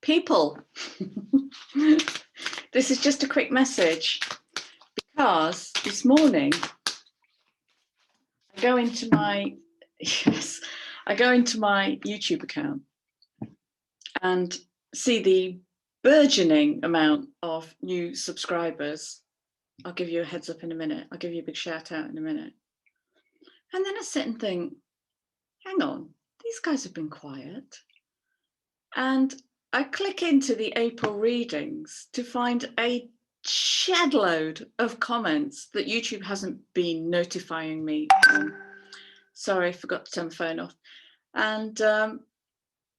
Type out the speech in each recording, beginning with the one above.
People, this is just a quick message because this morning I go into my YouTube account and see the burgeoning amount of new subscribers. I'll give you a heads up in a minute. I'll give you a big shout out in a minute. And then I sit and think, hang on, these guys have been quiet. And I click into the April readings to find a shed load of comments that YouTube hasn't been notifying me. Sorry, I forgot to turn the phone off. And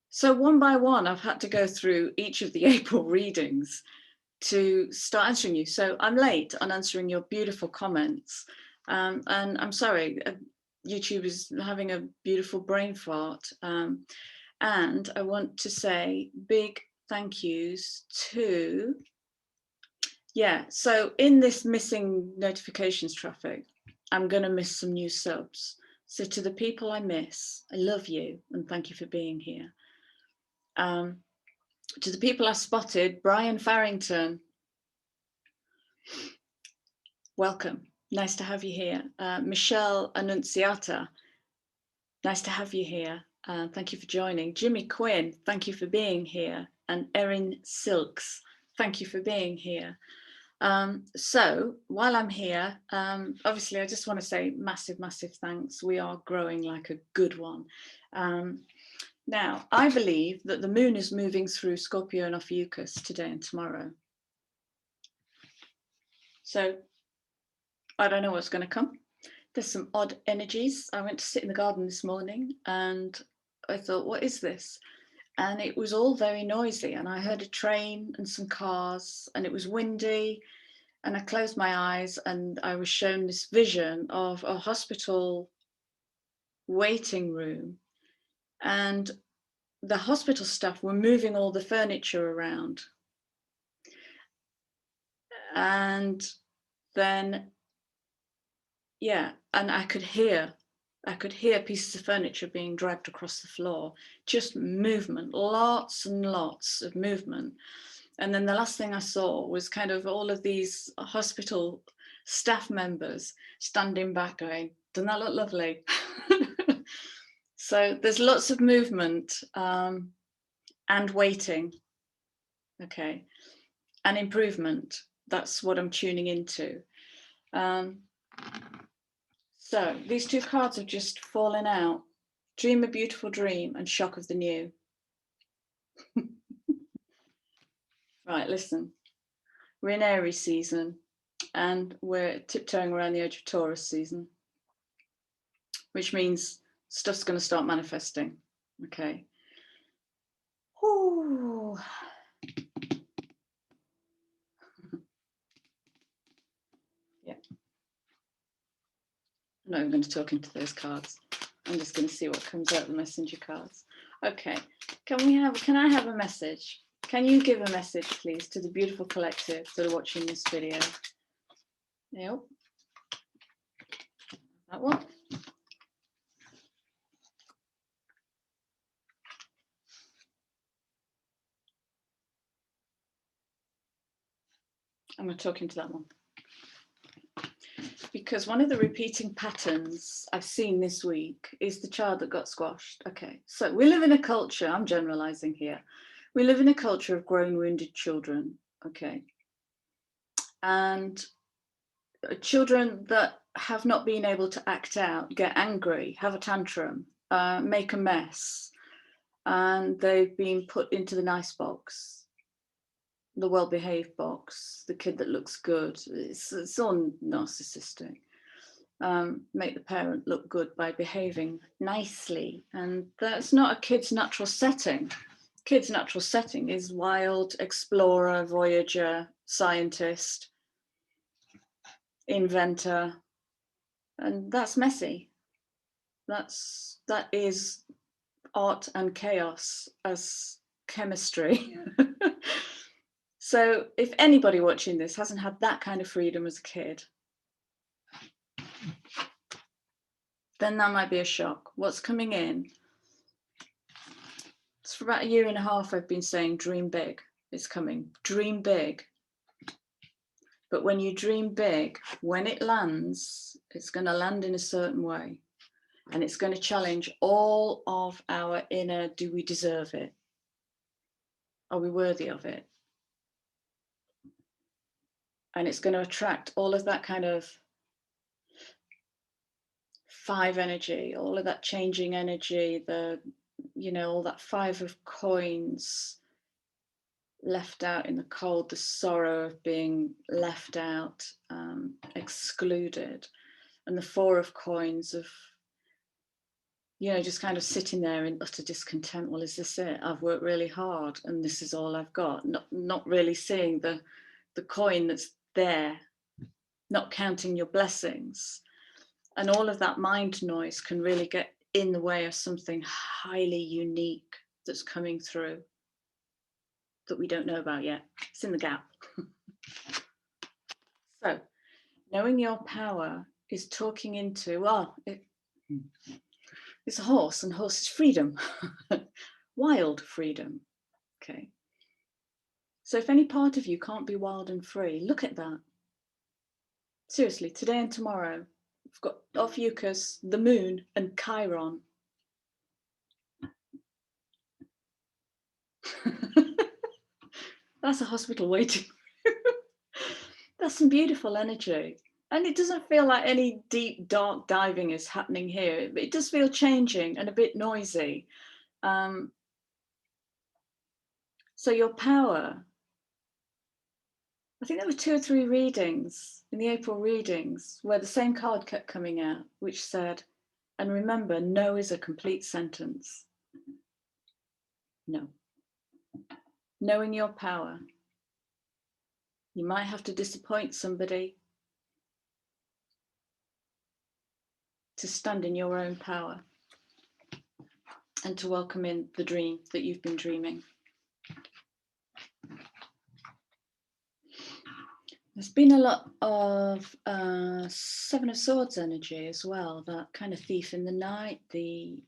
so one by one, I've had to go through each of the April readings to start answering you. So I'm late on answering your beautiful comments. And I'm sorry, YouTube is having a beautiful brain fart. And I want to say big thank yous to, so in this missing notifications traffic, I'm going to miss some new subs. So to the people I miss, I love you and thank you for being here. To the people I spotted, Brian Farrington, welcome. Nice to have you here. Michelle Annunziata, nice to have you here. Thank you for joining. Jimmy Quinn, thank you for being here. And Erin Silks, thank you for being here. So while I'm here, obviously I just want to say massive, massive thanks. We are growing like a good one. Now, I believe that the moon is moving through Scorpio and Ophiuchus today and tomorrow. So I don't know what's going to come. There's some odd energies. I went to sit in the garden this morning and I thought, what is this? And it was all very noisy. And I heard a train and some cars and it was windy. And I closed my eyes and I was shown this vision of a hospital waiting room. And the hospital staff were moving all the furniture around. And then, and I could hear pieces of furniture being dragged across the floor, just movement, lots and lots of movement. And then the last thing I saw was kind of all of these hospital staff members standing back going, doesn't that look lovely? So there's lots of movement and waiting, okay, and improvement. That's what I'm tuning into. So these two cards have just fallen out. Dream a beautiful dream and shock of the new. Right, listen, we're in Aries season and we're tiptoeing around the edge of Taurus season, which means stuff's going to start manifesting, okay? Ooh. Yeah. I'm not even going to talk into those cards. I'm just going to see what comes out of the messenger cards. Okay, can I have a message? Can you give a message, please, to the beautiful collective that are watching this video? Yep. That one. I'm going to talk into that one. Because one of the repeating patterns I've seen this week is the child that got squashed. Okay, so we live in a culture, I'm generalizing here. We live in a culture of grown wounded children, okay? And children that have not been able to act out, get angry, have a tantrum, make a mess, and they've been put into the nice box, the well-behaved box, the kid that looks good. It's all narcissistic. Make the parent look good by behaving nicely, and that's not a kid's natural setting. Kid's natural setting is wild, explorer, voyager, scientist, inventor, and that's messy. That is art and chaos as chemistry. So if anybody watching this hasn't had that kind of freedom as a kid, then that might be a shock. What's coming in? It's For about 1.5 years, I've been saying dream big. It's coming. Dream big. But when you dream big, when it lands, it's going to land in a certain way. And it's going to challenge all of our inner, do we deserve it? Are we worthy of it? And it's going to attract all of that kind of 5 energy, all of that changing energy, all that 5 of coins left out in the cold, the sorrow of being left out, excluded, and the 4 of coins of, just kind of sitting there in utter discontent. Well, is this it? I've worked really hard and this is all I've got. Not really seeing the coin that's there, not counting your blessings. And all of that mind noise can really get in the way of something highly unique that's coming through that we don't know about yet. It's in the gap. So, knowing your power is talking into, it's a horse, and horse is freedom. Wild freedom. Okay. So if any part of you can't be wild and free, look at that. Seriously, today and tomorrow, we've got Ophiuchus, the moon, and Chiron. That's a hospital waiting room. That's some beautiful energy. And it doesn't feel like any deep, dark diving is happening here. It does feel changing and a bit noisy. So your power, I think there were 2 or 3 readings in the April readings where the same card kept coming out, which said, and remember, no is a complete sentence. No. Knowing your power. You might have to disappoint somebody to stand in your own power and to welcome in the dream that you've been dreaming. There's been a lot of 7 of Swords energy as well, that kind of thief in the night, the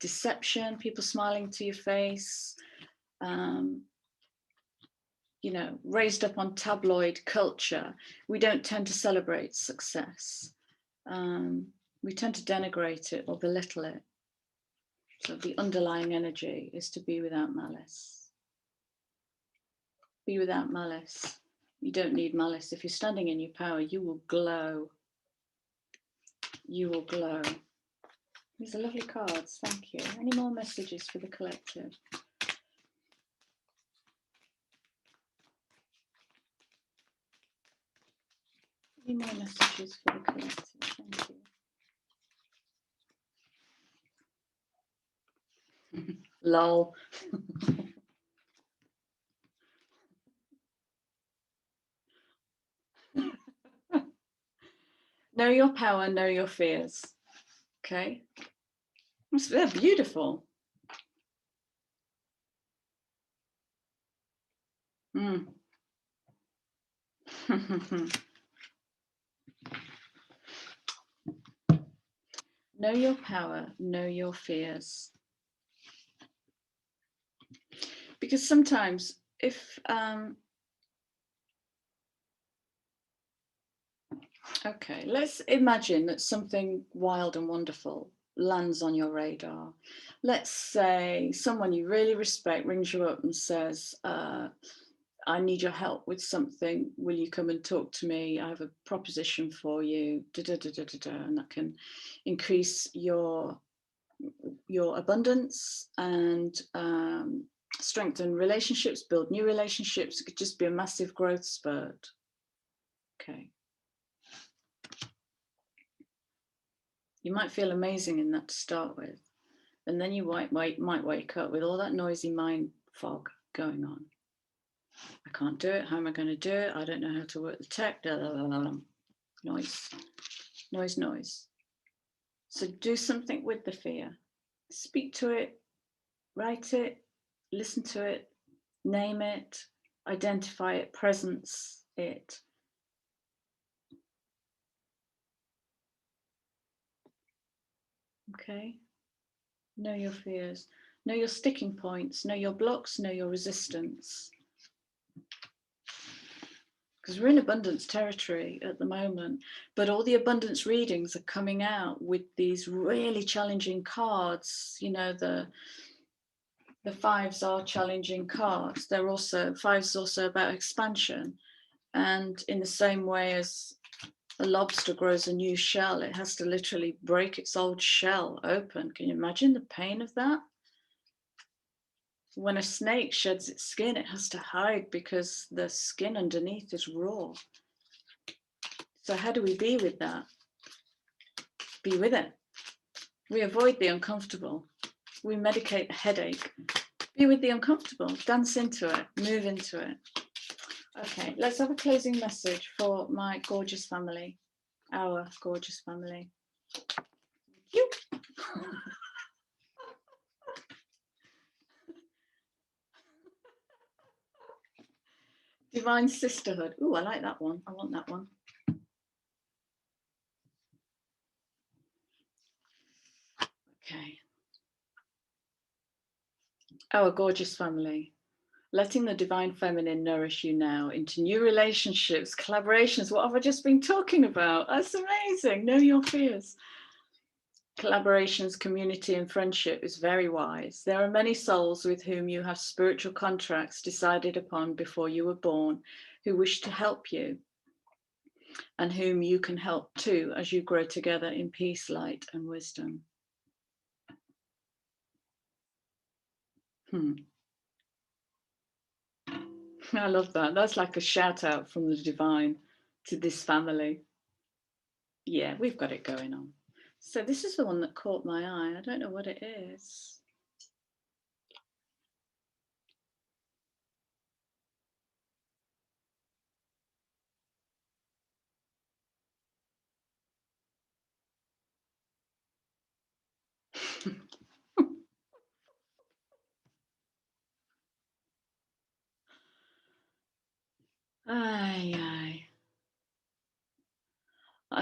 deception, people smiling to your face, raised up on tabloid culture. We don't tend to celebrate success. We tend to denigrate it or belittle it. So the underlying energy is to be without malice. Be without malice. You don't need malice. If you're standing in your power, you will glow. You will glow. These are lovely cards. Thank you. Any more messages for the collective? Any more messages for the collective? Thank you. Lol. Know your power, know your fears. Okay? They're beautiful. Mm. Know your power, know your fears. Because sometimes if, okay, let's imagine that something wild and wonderful lands on your radar. Let's say someone you really respect rings you up and says, I need your help with something. Will you come and talk to me? I have a proposition for you. And that can increase your abundance and strengthen relationships, build new relationships. It could just be a massive growth spurt. Okay. You might feel amazing in that to start with. And then you might wake up with all that noisy mind fog going on. I can't do it. How am I going to do it? I don't know how to work the tech. Noise, noise, noise. So do something with the fear. Speak to it, write it, listen to it, name it, identify it, presence it. Okay. Know your fears. Know your sticking points, know your blocks, know your resistance. Because we're in abundance territory at the moment, but all the abundance readings are coming out with these really challenging cards. You know, the fives are challenging cards. They're also, fives also about expansion. And in the same way as a lobster grows a new shell, it has to literally break its old shell open. Can you imagine the pain of that? When a snake sheds its skin, it has to hide because the skin underneath is raw. So how do we be with that? Be with it. We avoid the uncomfortable. We medicate the headache. Be with the uncomfortable. Dance into it. Move into it. Okay, let's have a closing message for my gorgeous family. Our gorgeous family. Thank you. Divine Sisterhood. Ooh, I like that one. I want that one. Okay. Our gorgeous family. Letting the divine feminine nourish you now into new relationships, collaborations. What have I just been talking about? That's amazing. Know your fears. Collaborations, community, and friendship is very wise. There are many souls with whom you have spiritual contracts decided upon before you were born who wish to help you and whom you can help too as you grow together in peace, light, and wisdom. I love that. That's like a shout out from the divine to this family. Yeah, we've got it going on. So this is the one that caught my eye. I don't know what it is. Aye, aye.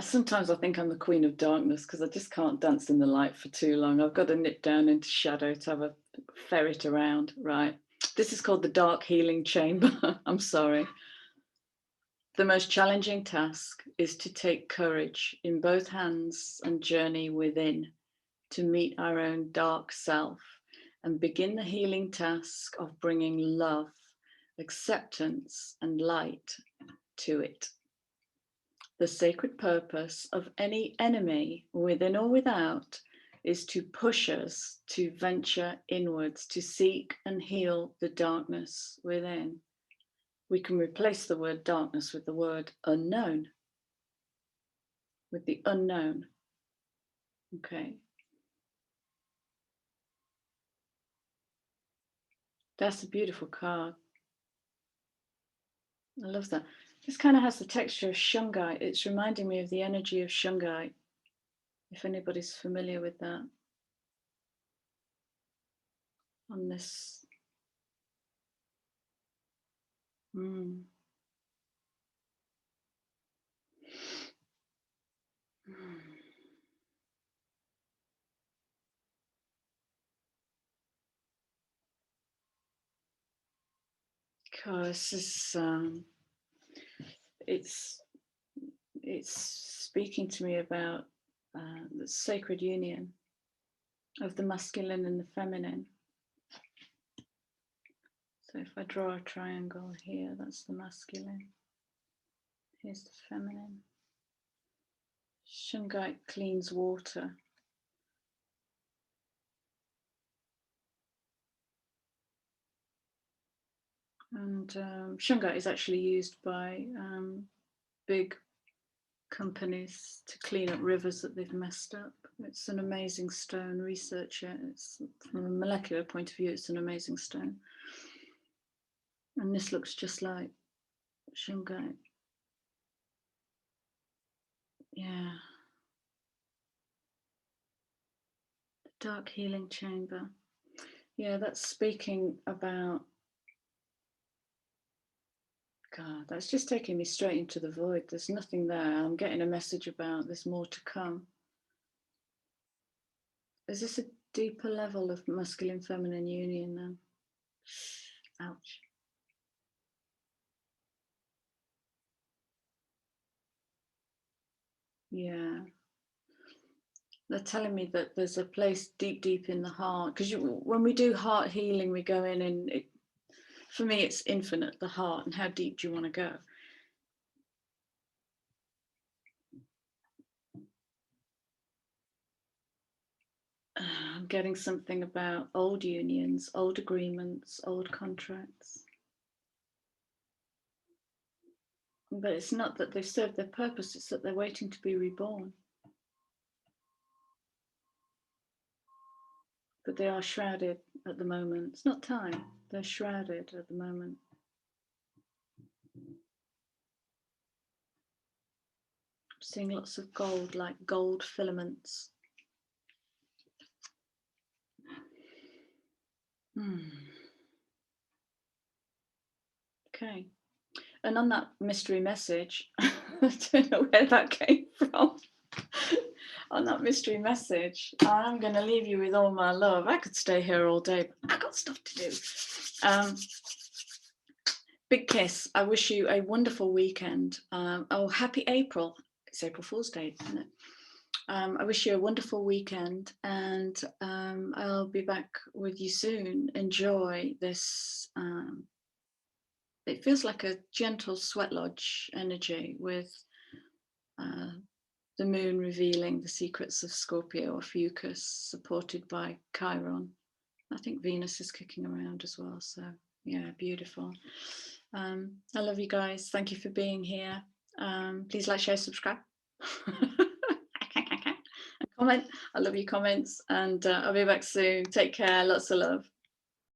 Sometimes I think I'm the queen of darkness because I just can't dance in the light for too long. I've got to nip down into shadow to have a ferret around. Right. This is called the Dark Healing Chamber. I'm sorry. The most challenging task is to take courage in both hands and journey within to meet our own dark self and begin the healing task of bringing love, acceptance, and light to it. The sacred purpose of any enemy, within or without, is to push us to venture inwards, to seek and heal the darkness within. We can replace the word darkness with the word unknown, with the unknown. Okay. That's a beautiful card. I love that. This kind of has the texture of shungite. It's reminding me of the energy of shungite, if anybody's familiar with that. On this. Because it's speaking to me about the sacred union of the masculine and the feminine. So if I draw a triangle here, that's the masculine. Here's the feminine. Shungite cleans water. And shungite is actually used by big companies to clean up rivers that they've messed up. It's an amazing stone. Research it. It's, from a molecular point of view, it's an amazing stone. And this looks just like shungite. Yeah. The dark healing chamber. Yeah, that's speaking about, God, that's just taking me straight into the void. There's nothing there. I'm getting a message about there's more to come. Is this a deeper level of masculine feminine union then. Ouch. Yeah. They're telling me that there's a place deep in the heart, because when we do heart healing, we go in and for me it's infinite, the heart, and how deep do you want to go? I'm getting something about old unions, old agreements, old contracts. But it's not that they've served their purpose, it's that they're waiting to be reborn. But they are shrouded at the moment. It's not time, they're shrouded at the moment. I'm seeing lots of gold, like gold filaments. Okay. And on that mystery message, I don't know where that came from. On that mystery message, I'm going to leave you with all my love. I could stay here all day, but I got stuff to do. Big kiss. I wish you a wonderful weekend. Oh, happy April. It's April Fool's Day, isn't it? I wish you a wonderful weekend, and I'll be back with you soon. Enjoy this. It feels like a gentle Sweatlodge energy with the moon revealing the secrets of Scorpio, Ophiuchus, supported by Chiron. I think Venus is kicking around as well. So yeah, beautiful. I love you guys. Thank you for being here. Please like, share, subscribe. And comment. I love your comments, and I'll be back soon. Take care. Lots of love.